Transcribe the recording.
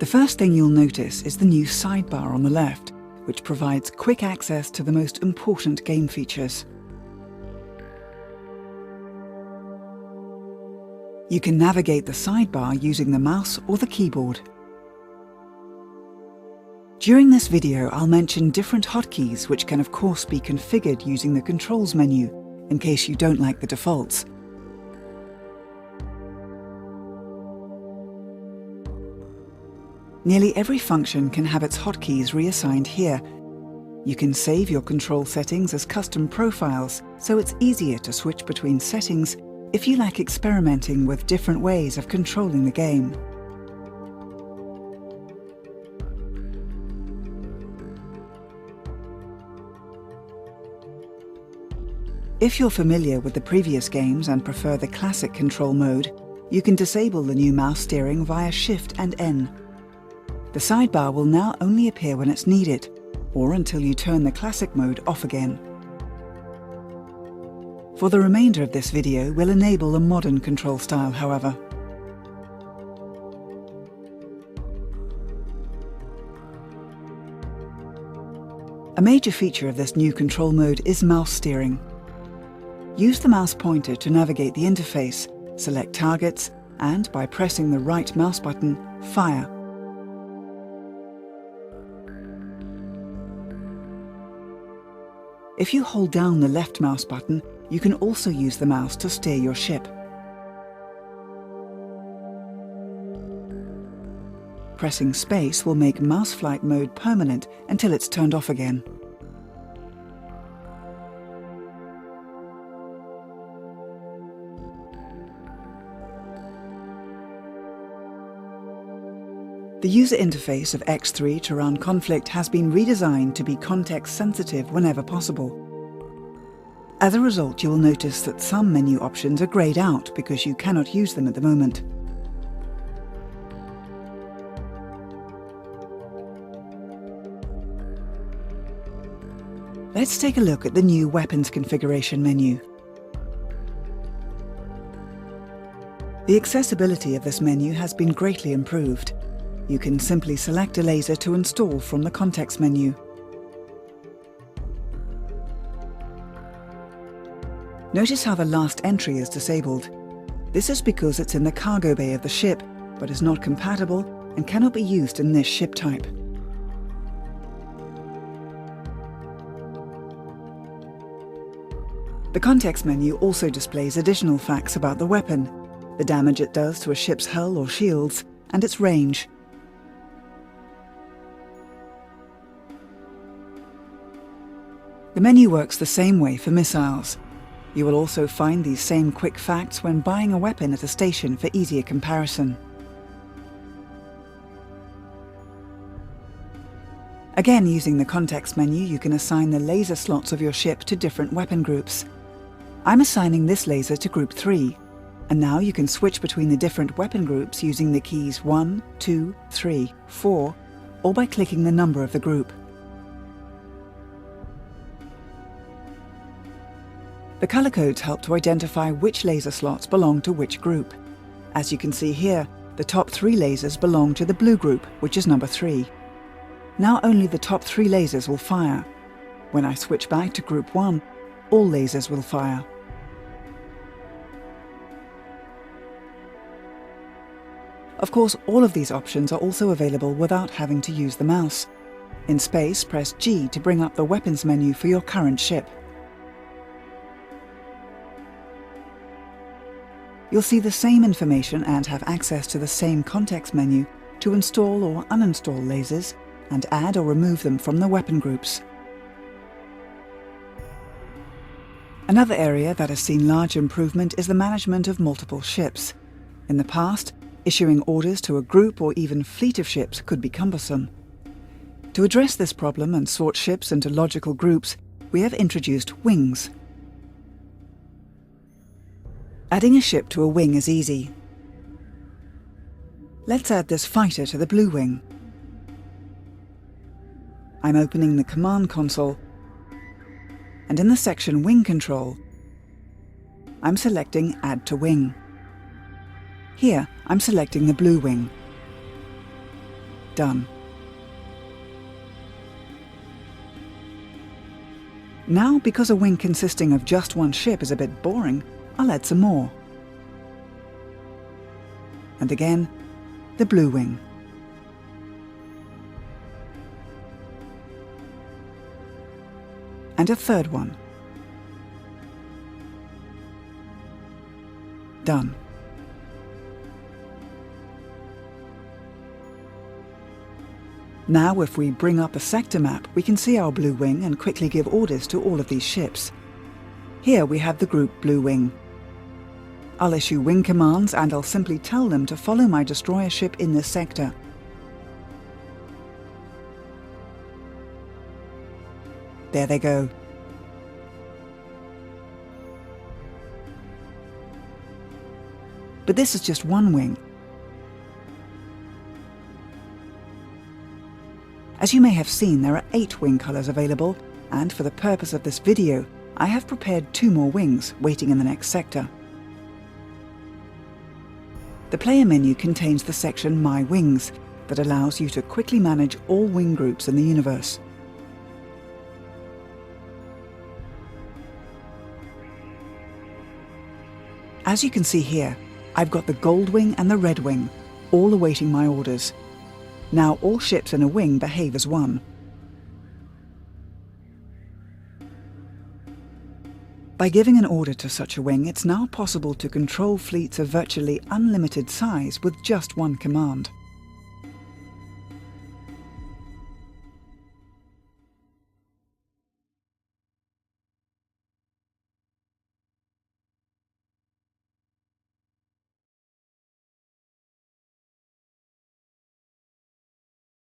The first thing you'll notice is the new sidebar on the left, which provides quick access to the most important game features. You can navigate the sidebar using the mouse or the keyboard. During this video, I'll mention different hotkeys which can of course be configured using the controls menu, in case you don't like the defaults. Nearly every function can have its hotkeys reassigned here. You can save your control settings as custom profiles, so it's easier to switch between settings if you like experimenting with different ways of controlling the game. If you're familiar with the previous games and prefer the classic control mode, you can disable the new mouse steering via Shift and N. The sidebar will now only appear when it's needed, or until you turn the classic mode off again. For the remainder of this video, we'll enable a modern control style, however. A major feature of this new control mode is mouse steering. Use the mouse pointer to navigate the interface, select targets, and by pressing the right mouse button, fire. If you hold down the left mouse button, you can also use the mouse to steer your ship. Pressing space will make mouse flight mode permanent until it's turned off again. The user interface of X3 Terran Conflict has been redesigned to be context-sensitive whenever possible. As a result, you will notice that some menu options are greyed out because you cannot use them at the moment. Let's take a look at the new weapons configuration menu. The accessibility of this menu has been greatly improved. You can simply select a laser to install from the context menu. Notice how the last entry is disabled. This is because it's in the cargo bay of the ship, but is not compatible and cannot be used in this ship type. The context menu also displays additional facts about the weapon, the damage it does to a ship's hull or shields, and its range. The menu works the same way for missiles. You will also find these same quick facts when buying a weapon at a station for easier comparison. Again, using the context menu, you can assign the laser slots of your ship to different weapon groups. I'm assigning this laser to Group 3, and now you can switch between the different weapon groups using the keys 1, 2, 3, 4, or by clicking the number of the group. The color codes help to identify which laser slots belong to which group. As you can see here, the top 3 lasers belong to the blue group, which is number 3. Now only the top 3 lasers will fire. When I switch back to Group 1, all lasers will fire. Of course, all of these options are also available without having to use the mouse. In space, press G to bring up the weapons menu for your current ship. You'll see the same information and have access to the same context menu to install or uninstall lasers and add or remove them from the weapon groups. Another area that has seen large improvement is the management of multiple ships. In the past, issuing orders to a group or even fleet of ships could be cumbersome. To address this problem and sort ships into logical groups, we have introduced wings. Adding a ship to a wing is easy. Let's add this fighter to the blue wing. I'm opening the command console, and in the section Wing Control, I'm selecting Add to Wing. Here, I'm selecting the blue wing. Done. Now, because a wing consisting of just one ship is a bit boring, I'll add some more. And again, the blue wing. And a third one. Done. Now, if we bring up a sector map, we can see our blue wing and quickly give orders to all of these ships. Here we have the group Blue Wing. I'll issue wing commands and I'll simply tell them to follow my destroyer ship in this sector. There they go. But this is just one wing. As you may have seen, there are 8 wing colours available, and for the purpose of this video, I have prepared 2 more wings waiting in the next sector. The player menu contains the section My Wings that allows you to quickly manage all wing groups in the universe. As you can see here, I've got the gold wing and the red wing, all awaiting my orders. Now all ships in a wing behave as one. By giving an order to such a wing, it's now possible to control fleets of virtually unlimited size with just one command.